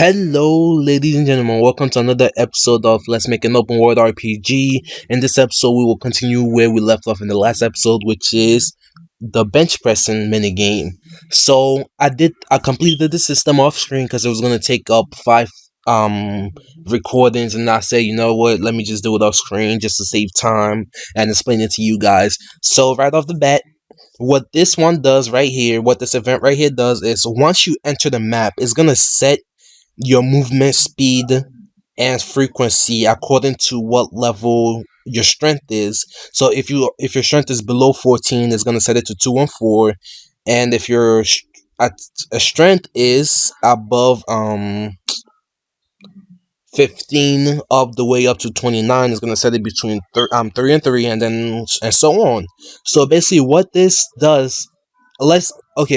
Hello, ladies and gentlemen. Welcome to another episode of Let's Make an Open World RPG. In this episode, we will continue where we left off in the last episode, which is the bench pressing minigame. So I completed the system off screen because it was gonna take up five recordings, and I said, you know what, let me just do it off screen just to save time and explain it to you guys. So right off the bat, what this one does right here, what this event right here does is once you enter the map, it's gonna set your movement speed and frequency according to what level your strength is. So if your strength is below 14, it's gonna set it to 2 and 4, and if your strength is above 15 up the way up to 29, is gonna set it between 3 and 3, and then and so on. So basically, what this does,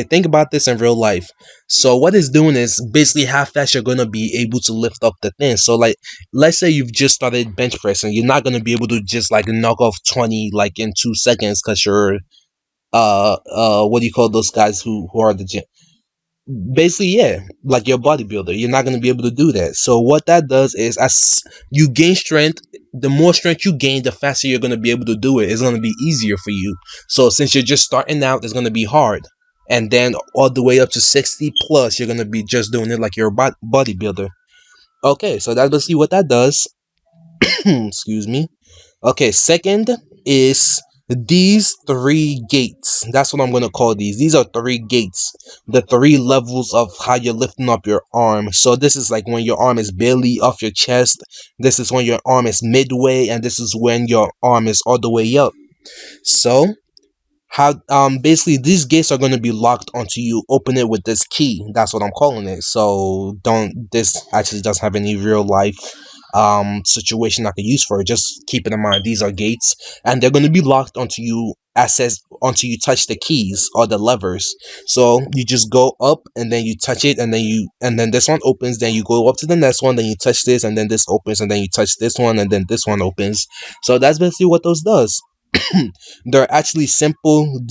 think about this in real life. So what it's doing is basically how fast you're gonna be able to lift up the thing. So like, let's say you've just started bench pressing, you're not gonna be able to just like knock off 20 like in 2 seconds because you're what do you call those guys who are the gym, basically, yeah, like your bodybuilder. You're not going to be able to do that. So what that does is, as you gain strength, the more strength you gain, the faster you're going to be able to do it. It's going to be easier for you. So since you're just starting out, it's going to be hard, and then all the way up to 60 plus, you're going to be just doing it like you're a bodybuilder. Okay, so that's basically what that does. Excuse me. Okay, second is these 3 gates. That's what I'm going to call these. These are 3 gates. The 3 levels of how you're lifting up your arm. So this is like when your arm is barely off your chest. This is when your arm is midway. And this is when your arm is all the way up. So how basically these gates are going to be locked onto you. Open it with this key. That's what I'm calling it. So this actually doesn't have any real life situation I could use for it. Just keep it in mind, these are gates, and they're going to be locked onto you until you touch the keys or the levers. So you just go up and then you touch it, and then this one opens, then you go up to the next one, then you touch this, and then this opens, and then you touch this one, and then this one opens. So that's basically what those does. They're actually simple.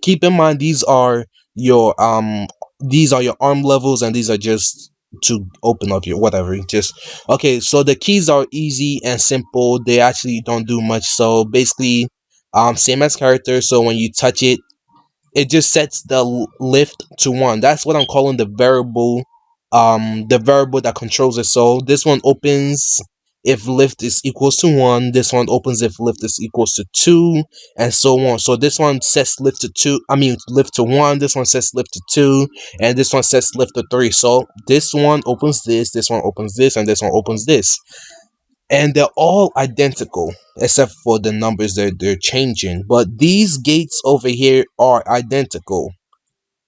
Keep in mind, these are your arm levels, and these are just to open up your whatever. Just okay, so the keys are easy and simple. They actually don't do much. So basically, same as character. So when you touch it, it just sets the lift to 1. That's what I'm calling the variable that controls it. So this one opens if lift is equals to 1, this one opens if lift is equals to 2, and so on. So this one sets lift to 2, lift to 1, this one sets lift to 2, and this one sets lift to 3. So this one opens this one opens this, and this one opens this. And they're all identical except for the numbers that they're changing. But these gates over here are identical,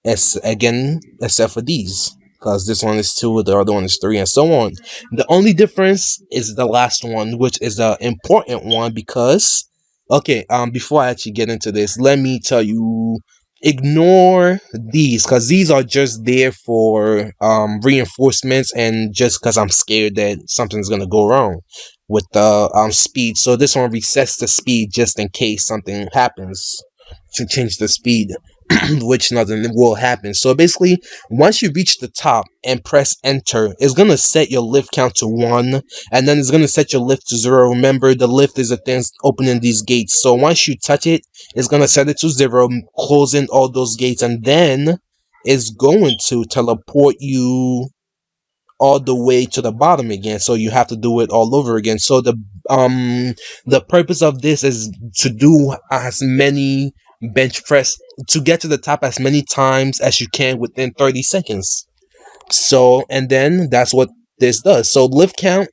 except for these, because this one is 2, the other one is 3, and so on. The only difference is the last one, which is the important one, because before I actually get into this, let me tell you, ignore these, because these are just there for reinforcements, and just because I'm scared that something's gonna go wrong with the speed. So this one resets the speed just in case something happens to change the speed. Which nothing will happen. So basically, once you reach the top and press enter, it's gonna set your lift count to 1, and then it's gonna set your lift to 0. Remember, the lift is the thing opening these gates. So once you touch it, it's gonna set it to 0, closing all those gates, and then it's going to teleport you all the way to the bottom again. So you have to do it all over again. So the purpose of this is to do as many bench press, to get to the top as many times as you can within 30 seconds. So, and then that's what this does. So lift count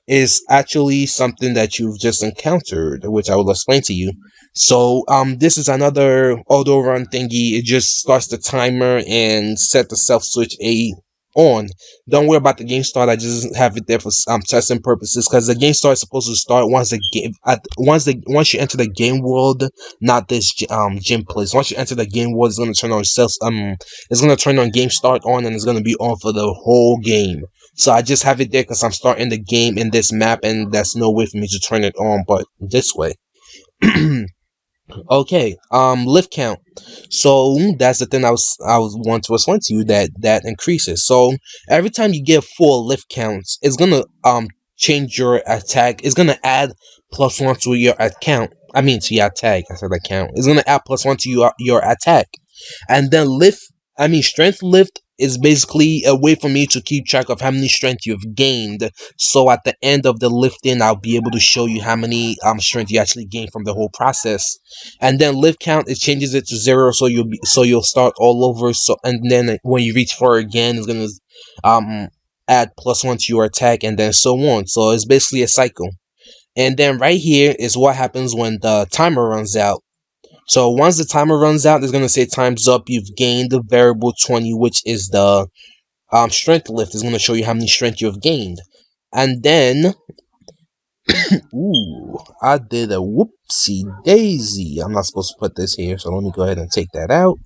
is actually something that you've just encountered, which I will explain to you. So this is another auto run thingy. It just starts the timer and set the self switch A on. Don't worry about the game start. I just have it there for testing purposes, because the game start is supposed to start once once you enter the game world, not this gym place. Once you enter the game world, it's gonna turn on it's gonna turn on game start on, and it's gonna be on for the whole game. So I just have it there because I'm starting the game in this map, and there's no way for me to turn it on but this way. Okay, lift count. So that's the thing I was want to explain to you, that increases. So every time you get 4 lift counts, it's gonna change your attack. It's gonna add +1 to your account. I mean to your attack. I said account. It's gonna add +1 to your attack. And then strength lift is basically a way for me to keep track of how many strength you've gained. So at the end of the lifting, I'll be able to show you how many strength you actually gained from the whole process. And then lift count, it changes it to 0, so you'll start all over. So and then when you reach 4 again, it's gonna add +1 to your attack, and then so on. So it's basically a cycle. And then right here is what happens when the timer runs out. So once the timer runs out, it's gonna say time's up. You've gained the variable 20, which is the strength lift. It's gonna show you how many strength you've gained. And then, ooh, I did a whoopsie daisy. I'm not supposed to put this here, so let me go ahead and take that out.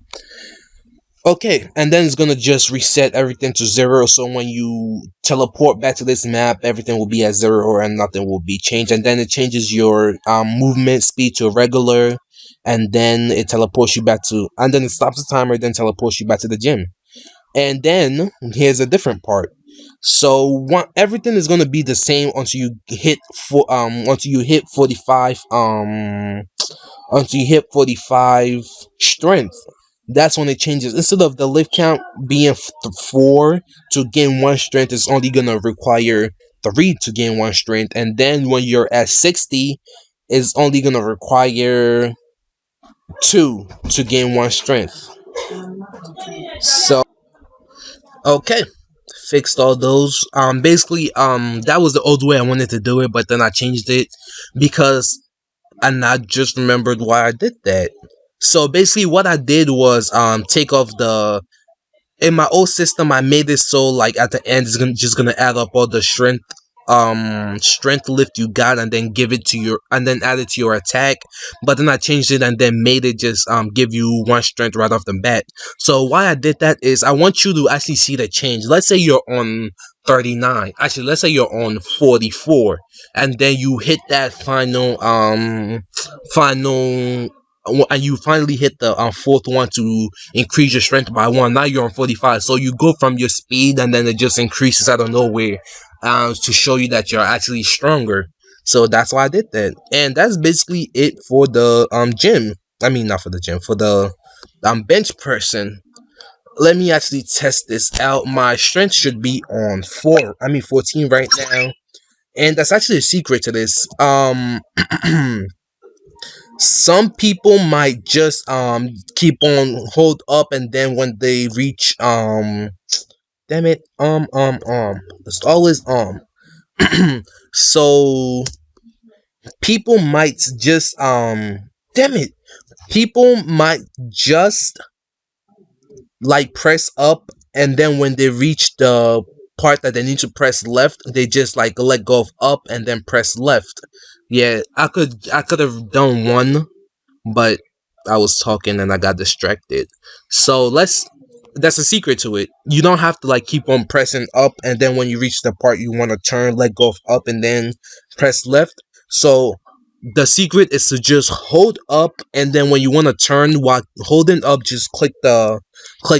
Okay, and then it's gonna just reset everything to 0. So when you teleport back to this map, everything will be at 0 and nothing will be changed. And then it changes your movement speed to regular, and then it teleports you back to, and then it stops the timer, then teleports you back to the gym. And then here's a different part. So everything is gonna be the same until you hit 45 until you hit 45 strength. That's when it changes. Instead of the lift count being 4 to gain 1 strength, it's only gonna require 3 to gain 1 strength. And then when you're at 60, it's only gonna require 2 to gain 1 strength. So okay, fixed all those. Basically, that was the old way I wanted to do it, but then I changed it because, and I just remembered why I did that. So basically, what I did was take off the, in my old system, I made it so like at the end it's just gonna add up all the strength lift you got, and then give it to your, and then add it to your attack. But then I changed it and then made it just give you 1 strength right off the bat. So why I did that is I want you to actually see the change. Let's say you're on 39. Actually, let's say you're on 44, and then you hit that final, and you finally hit the 4th one to increase your strength by 1. Now you're on 45, so you go from your speed, and then it just increases out of nowhere, to show you that you're actually stronger. So that's why I did that, and that's basically it for the gym. I mean, not for the gym, for the bench person. Let me actually test this out. My strength should be on 14 right now, and that's actually a secret to this. Some people might just keep on hold up, and then when they reach damn it, it's always so people might just damn it, people might just like press up, and then when they reach the part that they need to press left, they just like let go of up and then press left. Yeah, I could have done one, but I was talking and I got distracted. So that's a secret to it. You don't have to like keep on pressing up, and then when you reach the part you want to turn, let go of up and then press left. So the secret is to just hold up, and then when you want to turn while holding up, just click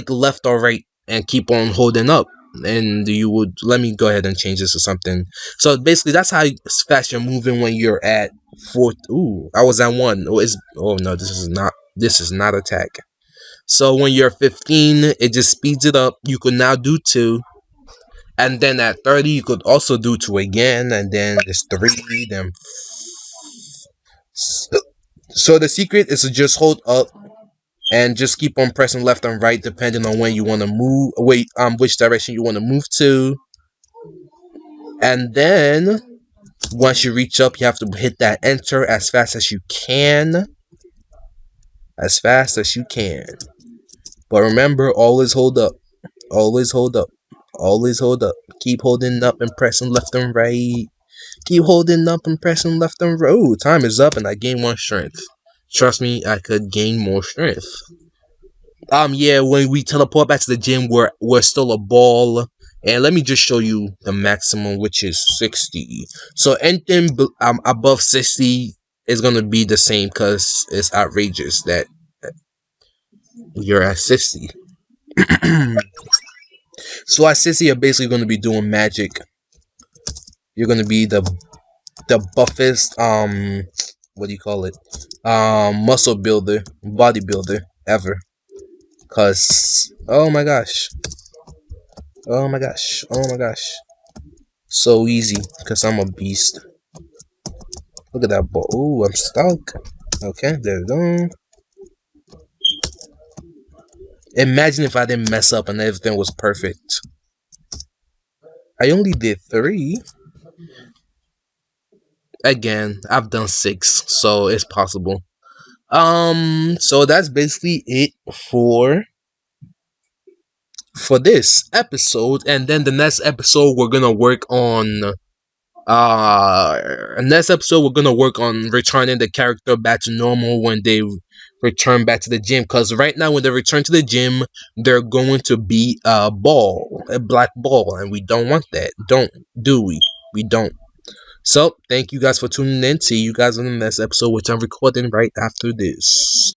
left or right and keep on holding up. And you would, let me go ahead and change this to something. So basically, that's how fast you're moving when you're at 4. Ooh, I was at 1. Oh no, this is not attack. So when you're 15, it just speeds it up. You could now do 2. And then at 30, you could also do 2 again. And then it's 3. Then so the secret is to just hold up and just keep on pressing left and right depending on when you want to move. Which direction you want to move to. And then once you reach up, you have to hit that enter as fast as you can. As fast as you can. But remember, always hold up. Always hold up. Always hold up. Keep holding up and pressing left and right. Keep holding up and pressing left and right. Ooh, time is up and I gained 1 strength. Trust me, I could gain more strength. Yeah, when we teleport back to the gym, we're still a ball. And let me just show you the maximum, which is 60. So anything above 60, it's gonna be the same because it's outrageous that you're at 60. So at 60, you're basically gonna be doing magic. You're gonna be the buffest what do you call it, muscle builder, bodybuilder ever. Cause oh my gosh, oh my gosh, oh my gosh, so easy. Cause I'm a beast. Look at that ball. Ooh, I'm stuck. Okay, there we go. Imagine if I didn't mess up and everything was perfect. I only did 3. Again, I've done 6, so it's possible. So that's basically it for this episode, and then the next episode we're gonna work on returning the character back to normal when they return back to the gym, because right now when they return to the gym they're going to be a black ball, and we don't want that, do we don't. So thank you guys for tuning in. See you guys in the next episode, which I'm recording right after this.